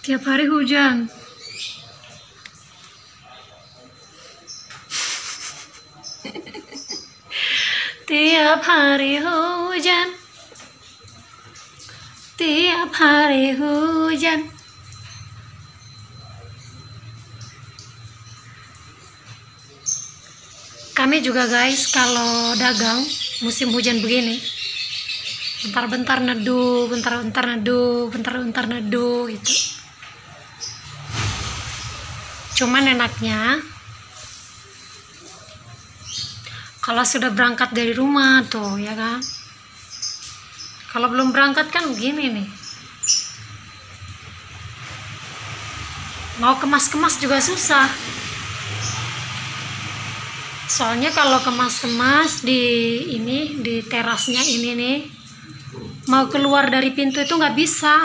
Tiap hari hujan. Tiap hari hujan. Tiap hari hujan. Kami juga guys kalau dagang musim hujan begini, bentar-bentar neduh, bentar-bentar neduh, bentar-bentar neduh gitu. Cuman enaknya kalau sudah berangkat dari rumah tuh ya kan. Kalau belum berangkat kan begini nih. Mau kemas-kemas juga susah. Soalnya kalau kemas-kemas di terasnya ini nih, mau keluar dari pintu itu nggak bisa.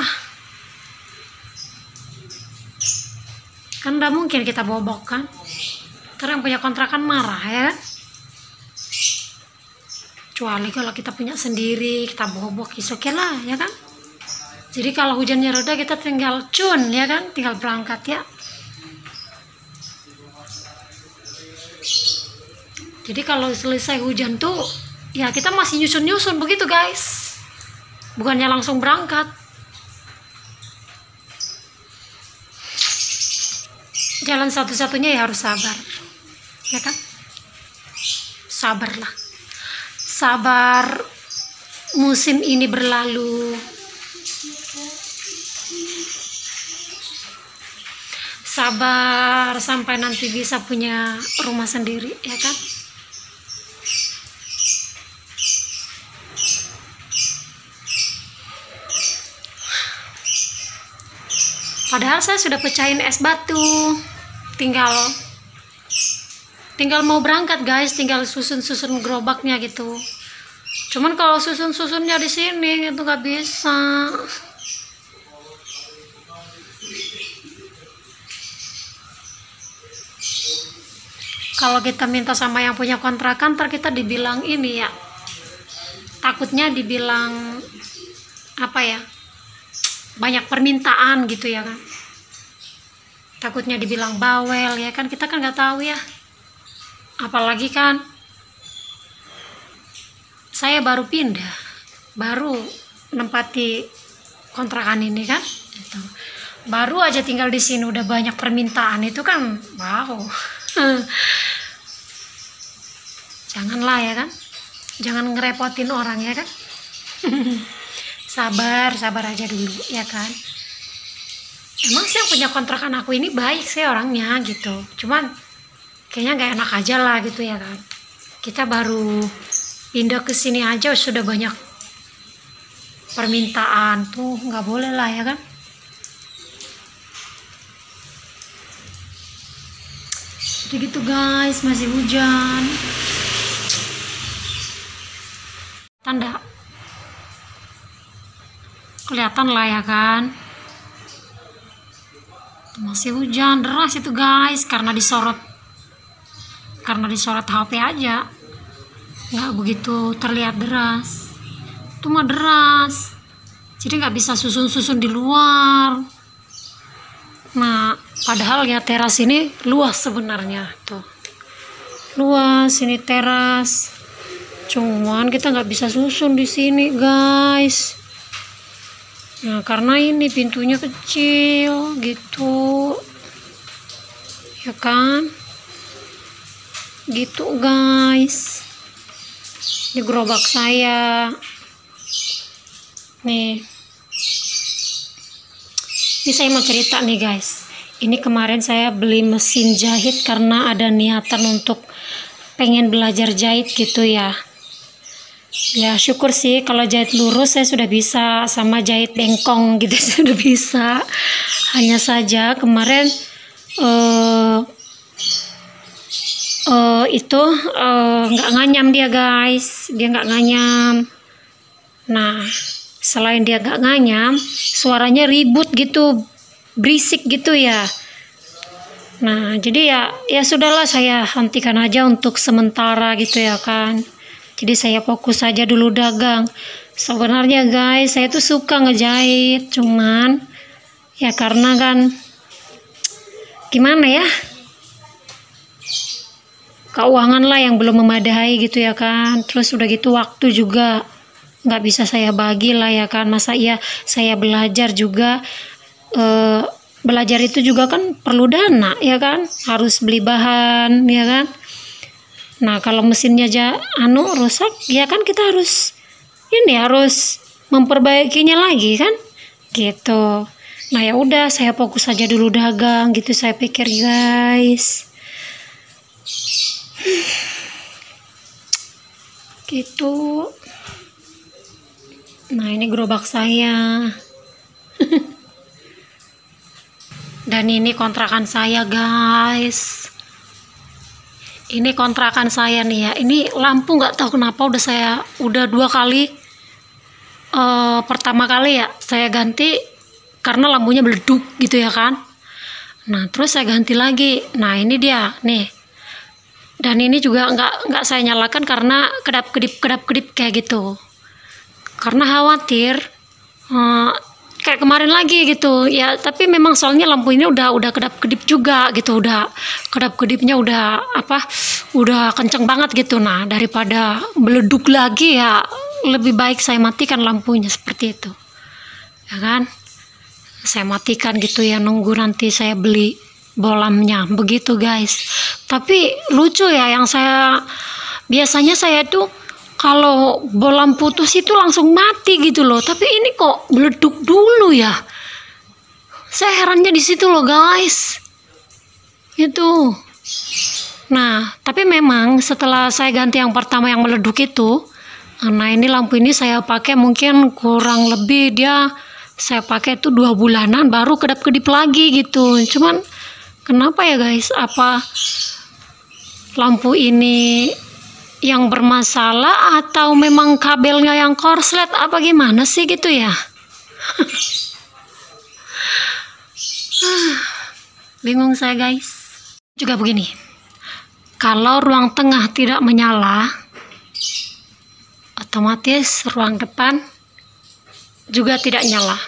Kan nggak mungkin kita bobok kan. Karena yang punya kontrakan marah ya. Kecuali kalau kita punya sendiri, kita bobok, oke lah ya kan. Jadi kalau hujannya reda kita tinggal cun ya kan, tinggal berangkat ya. Jadi kalau selesai hujan tuh ya kita masih nyusun-nyusun begitu guys, bukannya langsung berangkat. Jalan satu-satunya ya harus sabar ya kan. Sabarlah, sabar musim ini berlalu. Sabar sampai nanti bisa punya rumah sendiri ya kan. Padahal saya sudah pecahin es batu, tinggal mau berangkat guys, tinggal susun gerobaknya gitu. Cuman kalau susunnya di sini itu nggak bisa. Kalau kita minta sama yang punya kontrakan, ntar kita dibilang ini ya, takutnya dibilang apa ya, banyak permintaan gitu ya kan. Takutnya dibilang bawel ya kan, kita kan nggak tahu ya. Apalagi kan saya baru pindah, baru nempati kontrakan ini kan gitu. Baru aja tinggal di sini udah banyak permintaan, itu kan wow. Janganlah ya kan, jangan ngerepotin orang ya kan. sabar aja dulu ya kan. Emang sih yang punya kontrakan aku ini baik sih orangnya gitu, cuman kayaknya nggak enak aja lah gitu ya kan. Kita baru pindah ke sini aja sudah banyak permintaan tuh, nggak boleh lah ya kan. Jadi gitu guys, masih hujan. Tanda kelihatan lah ya kan, masih hujan deras itu guys, karena disorot HP aja nggak begitu terlihat deras. Itu mah deras, jadi nggak bisa susun di luar. Nah padahal ya teras ini luas sebenarnya tuh, luas ini teras, cuman kita nggak bisa susun di sini guys. Nah karena ini pintunya kecil gitu ya kan, gitu guys. Ini gerobak saya nih. Ini saya mau cerita nih guys, ini kemarin saya beli mesin jahit karena ada niatan untuk pengen belajar jahit gitu ya. Ya syukur sih kalau jahit lurus saya sudah bisa, sama jahit bengkong gitu sudah bisa. Hanya saja kemarin itu nggak nganyam dia guys, dia nggak nganyam. Nah selain dia nggak nganyam, suaranya ribut gitu, berisik gitu ya. Nah jadi ya sudahlah, saya hentikan aja untuk sementara gitu ya kan. Jadi saya fokus saja dulu dagang. Sebenarnya guys, saya tuh suka ngejahit, cuman Ya karena kan gimana ya, keuangan lah yang belum memadai gitu ya kan. Terus udah gitu waktu juga nggak bisa saya bagi lah ya kan. Masa iya saya belajar juga, belajar itu juga kan perlu dana ya kan, harus beli bahan ya kan. Nah kalau mesinnya aja rusak ya kan, kita harus harus memperbaikinya lagi kan gitu. Nah ya udah, saya fokus aja dulu dagang gitu, saya pikir guys gitu. Nah ini gerobak saya dan ini kontrakan saya guys. Ini kontrakan saya nih ya. Ini lampu nggak tahu kenapa udah 2 kali. Pertama kali ya saya ganti karena lampunya meleduk gitu ya kan. Nah terus saya ganti lagi. Nah ini dia nih. Dan ini juga nggak saya nyalakan karena kedap-kedip kayak gitu. Karena khawatir kayak kemarin lagi gitu ya. Tapi memang soalnya lampu ini udah kedap-kedip juga gitu, udah kedap-kedipnya udah kenceng banget gitu. Nah daripada meleduk lagi ya lebih baik saya matikan lampunya seperti itu ya kan. Saya matikan gitu ya, nunggu nanti saya beli bolamnya begitu guys. Tapi lucu ya, yang biasanya saya tuh kalau bolam putus itu langsung mati gitu loh, tapi ini kok meleduk dulu ya. Saya herannya di situ loh guys itu. Nah tapi memang setelah saya ganti yang pertama yang meleduk itu, nah ini lampu ini saya pakai mungkin kurang lebih saya pakai itu 2 bulanan baru kedap-kedip lagi gitu. Cuman kenapa ya guys, apa lampu ini yang bermasalah atau memang kabelnya yang korslet apa gimana sih gitu ya. Bingung saya guys. Juga begini, kalau ruang tengah tidak menyala, otomatis ruang depan juga tidak nyala.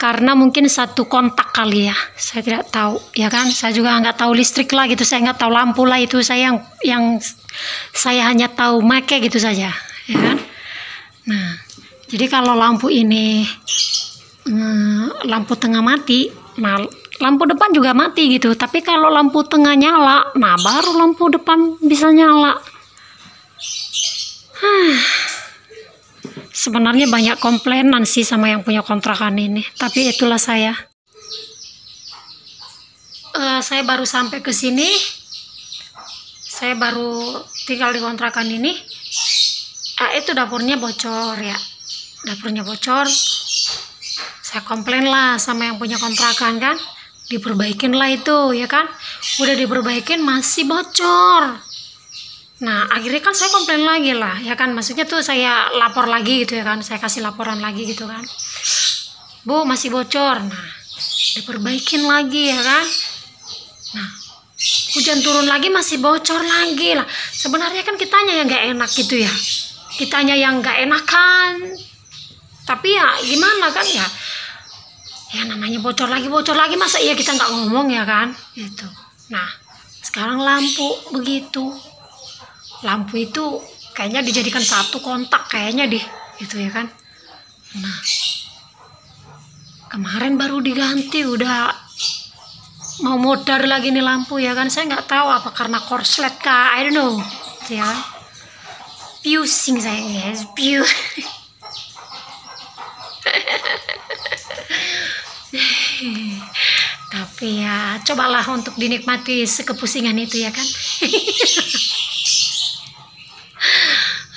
Karena mungkin satu kontak kali ya, saya tidak tahu ya kan. Saya juga nggak tahu listrik lah gitu, saya nggak tahu lampu lah itu. Saya yang saya hanya tahu make gitu saja ya kan. Nah jadi kalau lampu ini lampu tengah mati, nah lampu depan juga mati gitu. Tapi kalau lampu tengah nyala, nah baru lampu depan bisa nyala. Sebenarnya banyak komplainan sih sama yang punya kontrakan ini, tapi itulah saya. Saya baru sampai ke sini, saya baru tinggal di kontrakan ini. Itu dapurnya bocor ya, dapurnya bocor. Saya komplain lah sama yang punya kontrakan kan, diperbaikin lah itu ya kan. Udah diperbaikin masih bocor. Nah akhirnya kan saya komplain lagi lah ya kan, maksudnya tuh saya lapor lagi gitu ya kan, saya kasih laporan lagi gitu kan, Bu masih bocor. Nah diperbaikin lagi ya kan. Nah hujan turun lagi masih bocor lagi lah. Sebenarnya kan kitanya yang nggak enak gitu ya, kitanya yang nggak enakan. Tapi ya gimana kan ya namanya bocor lagi masa iya kita nggak ngomong ya kan gitu. Nah sekarang lampu begitu. Lampu itu kayaknya dijadikan satu kontak kayaknya deh gitu ya kan. Nah kemarin baru diganti, udah mau modar lagi nih lampu ya kan. Saya nggak tahu apa karena korslet kah, I don't know ya. Pusing saya guys, tapi ya cobalah untuk dinikmati sekepusingan itu ya kan.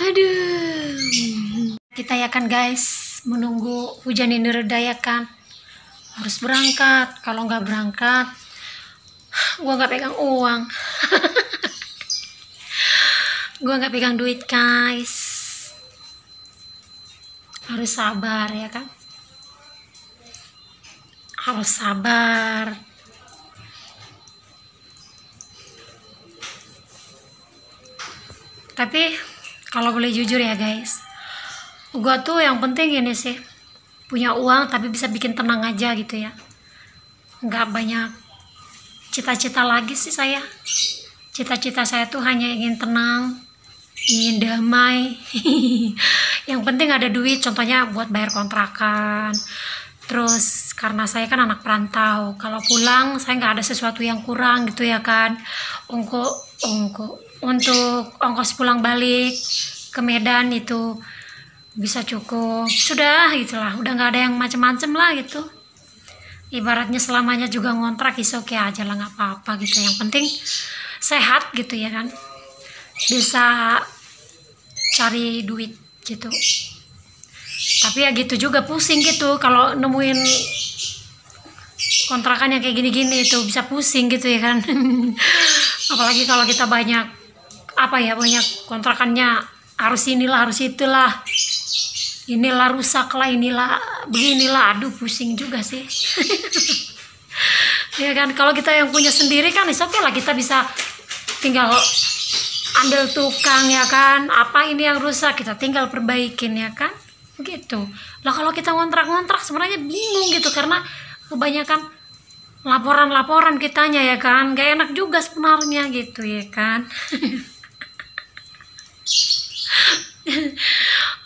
Aduh, kita ya kan guys menunggu hujan ini reda ya kan, harus berangkat. Kalau nggak berangkat gua nggak pegang uang. Gua nggak pegang duit guys, harus sabar ya kan, harus sabar. Tapi kalau boleh jujur ya guys, gua tuh yang penting ini sih, punya uang tapi bisa bikin tenang aja gitu ya. nggak banyak cita-cita lagi sih saya. Cita-cita saya tuh hanya ingin tenang, ingin damai. Yang penting ada duit, contohnya buat bayar kontrakan. Terus karena saya kan anak perantau, kalau pulang saya nggak ada sesuatu yang kurang gitu ya kan. Untuk ongkos pulang balik ke Medan itu bisa cukup, sudah gitulah, udah nggak ada yang macem-macem lah gitu. Ibaratnya selamanya juga ngontrak, is oke aja lah, nggak apa-apa gitu. Yang penting sehat gitu ya kan, bisa cari duit gitu. Tapi ya gitu juga, pusing gitu kalau nemuin kontrakan yang kayak gini-gini, itu bisa pusing gitu ya kan. Apalagi kalau kita banyak banyak kontrakannya, harus inilah harus itulah, inilah rusak lah, inilah beginilah, aduh pusing juga sih. Ya kan, kalau kita yang punya sendiri kan oke lah, kita bisa tinggal ambil tukang ya kan, apa ini yang rusak kita tinggal perbaikin ya kan, begitu lah. Kalau kita ngontrak sebenarnya bingung gitu, karena kebanyakan laporan kitanya ya kan, gak enak juga sebenarnya gitu ya kan.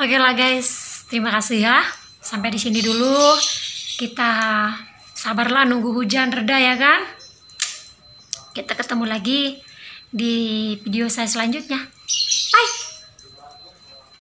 Oke lah guys, terima kasih ya. Sampai di sini dulu. Kita sabarlah nunggu hujan reda ya kan. Kita ketemu lagi di video saya selanjutnya.